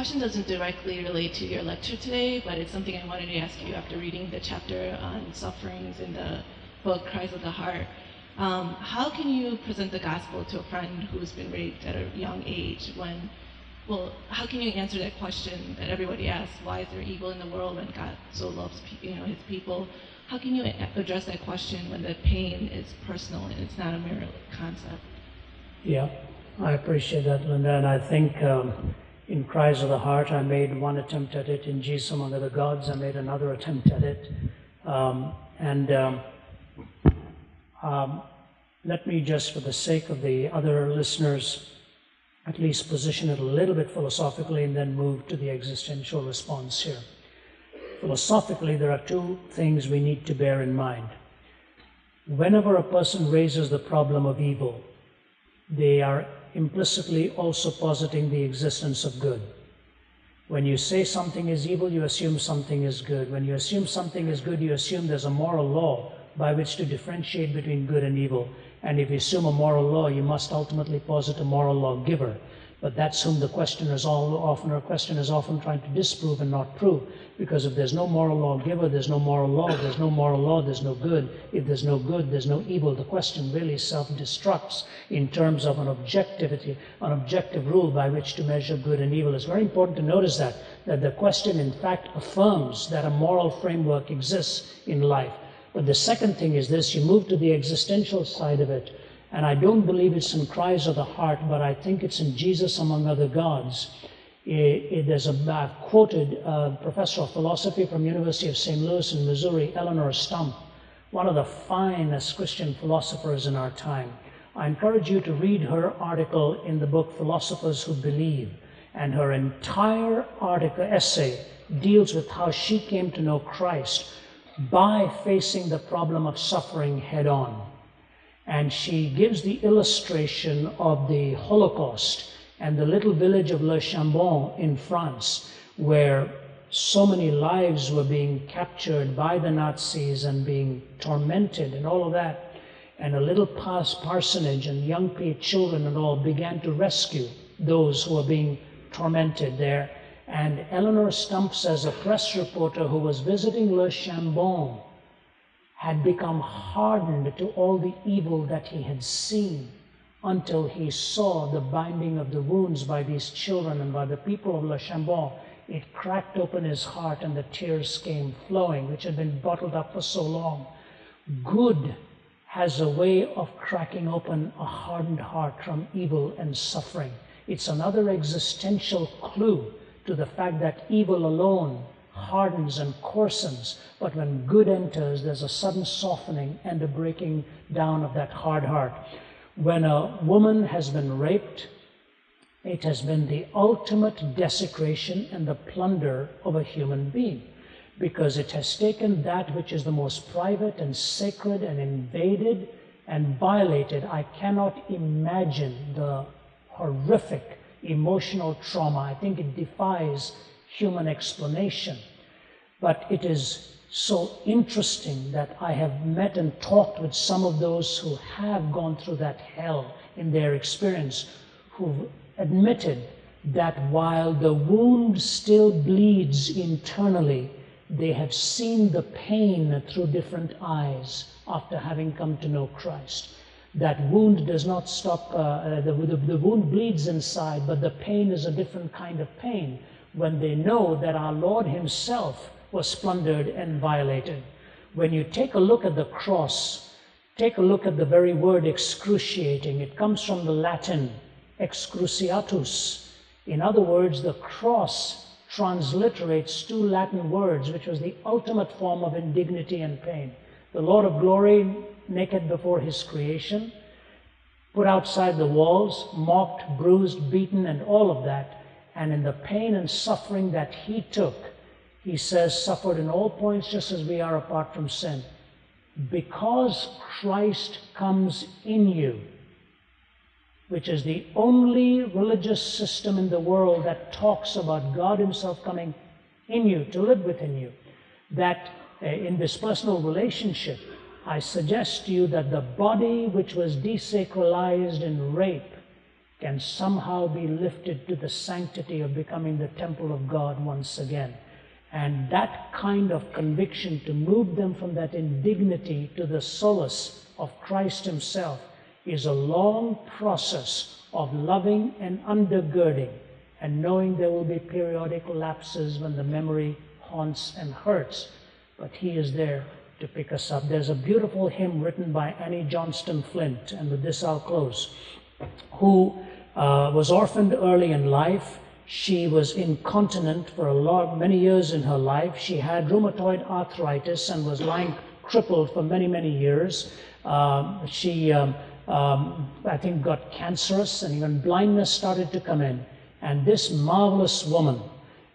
question doesn't directly relate to your lecture today, but it's something I wanted to ask you after reading the chapter on sufferings in the book, Cries of the Heart. How can you present the gospel to a friend who's been raped at a young age when, well, how can you answer that question that everybody asks, why is there evil in the world when God so loves his people? How can you address that question when the pain is personal and it's not a mere concept? Yeah, I appreciate that, Linda, and I think in Cries of the Heart, I made one attempt at it. In Jesus Among Other Gods, I made another attempt at it. Let me just, for the sake of the other listeners, at least position it a little bit philosophically and then move to the existential response here. Philosophically, there are two things we need to bear in mind. Whenever a person raises the problem of evil, they are implicitly also positing the existence of good. When you say something is evil, you assume something is good. When you assume something is good, you assume there's a moral law by which to differentiate between good and evil. And if you assume a moral law, you must ultimately posit a moral lawgiver. But that's whom the question is often trying to disprove and not prove. Because if there's no moral lawgiver, there's no moral law. If there's no moral law, there's no good. If there's no good, there's no evil. The question really self-destructs in terms of an objective rule by which to measure good and evil. It's very important to notice that the question in fact affirms that a moral framework exists in life. But the second thing is this: you move to the existential side of it. And I don't believe it's in Cries of the Heart, but I think it's in Jesus Among Other Gods. I've quoted a professor of philosophy from University of St. Louis in Missouri, Eleanor Stump, one of the finest Christian philosophers in our time. I encourage you to read her article in the book Philosophers Who Believe. And her entire essay deals with how she came to know Christ by facing the problem of suffering head on. And she gives the illustration of the Holocaust and the little village of Le Chambon in France, where so many lives were being captured by the Nazis and being tormented and all of that. And a little parsonage and young children and all began to rescue those who were being tormented there. And Eleanor Stump says a press reporter who was visiting Le Chambon had become hardened to all the evil that he had seen until he saw the binding of the wounds by these children and by the people of Le Chambon. It cracked open his heart and the tears came flowing, which had been bottled up for so long. Good has a way of cracking open a hardened heart from evil and suffering. It's another existential clue to the fact that evil alone hardens and coarsens, but when good enters, there's a sudden softening and a breaking down of that hard heart. When a woman has been raped, it has been the ultimate desecration and the plunder of a human being, because it has taken that which is the most private and sacred and invaded and violated. I cannot imagine the horrific emotional trauma. I think it defies human explanation. But it is so interesting that I have met and talked with some of those who have gone through that hell in their experience, who've admitted that while the wound still bleeds internally, they have seen the pain through different eyes after having come to know Christ. That wound does not stop, the wound bleeds inside, but the pain is a different kind of pain when they know that our Lord himself was plundered and violated. When you take a look at the cross, take a look at the very word excruciating. It comes from the Latin excruciatus. In other words, the cross transliterates two Latin words, which was the ultimate form of indignity and pain. The Lord of glory, naked before his creation, put outside the walls, mocked, bruised, beaten, and all of that. And in the pain and suffering that he took, he says, suffered in all points just as we are apart from sin. Because Christ comes in you, which is the only religious system in the world that talks about God himself coming in you, to live within you, that in this personal relationship, I suggest to you that the body which was desacralized in rape can somehow be lifted to the sanctity of becoming the temple of God once again. And that kind of conviction to move them from that indignity to the solace of Christ himself is a long process of loving and undergirding and knowing there will be periodic lapses when the memory haunts and hurts, but he is there to pick us up. There's a beautiful hymn written by Annie Johnston Flint, and with this I'll close, who was orphaned early in life. She was incontinent for many years in her life. She had rheumatoid arthritis and was lying crippled for many, many years. She, I think, got cancerous, and even blindness started to come in. And this marvelous woman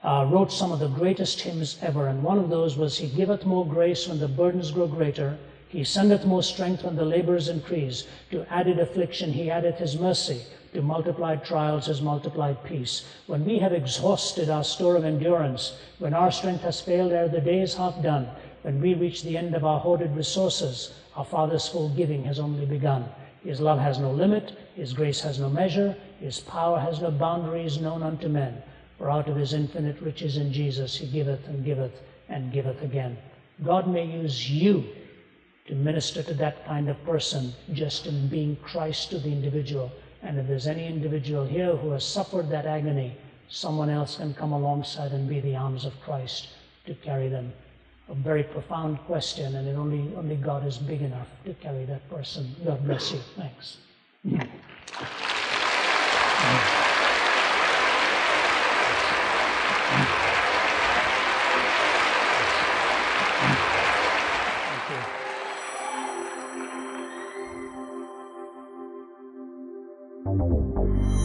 wrote some of the greatest hymns ever, and one of those was, He giveth more grace when the burdens grow greater. He sendeth more strength when the labors increase. To added affliction he addeth his mercy. To multiplied trials his multiplied peace. When we have exhausted our store of endurance, when our strength has failed ere the day is half done, when we reach the end of our hoarded resources, our Father's full giving has only begun. His love has no limit, his grace has no measure, his power has no boundaries known unto men. For out of his infinite riches in Jesus he giveth and giveth and giveth again. God may use you to minister to that kind of person just in being Christ to the individual. And if there's any individual here who has suffered that agony, someone else can come alongside and be the arms of Christ to carry them. A very profound question, and only God is big enough to carry that person. God bless you. Thanks. Thank you.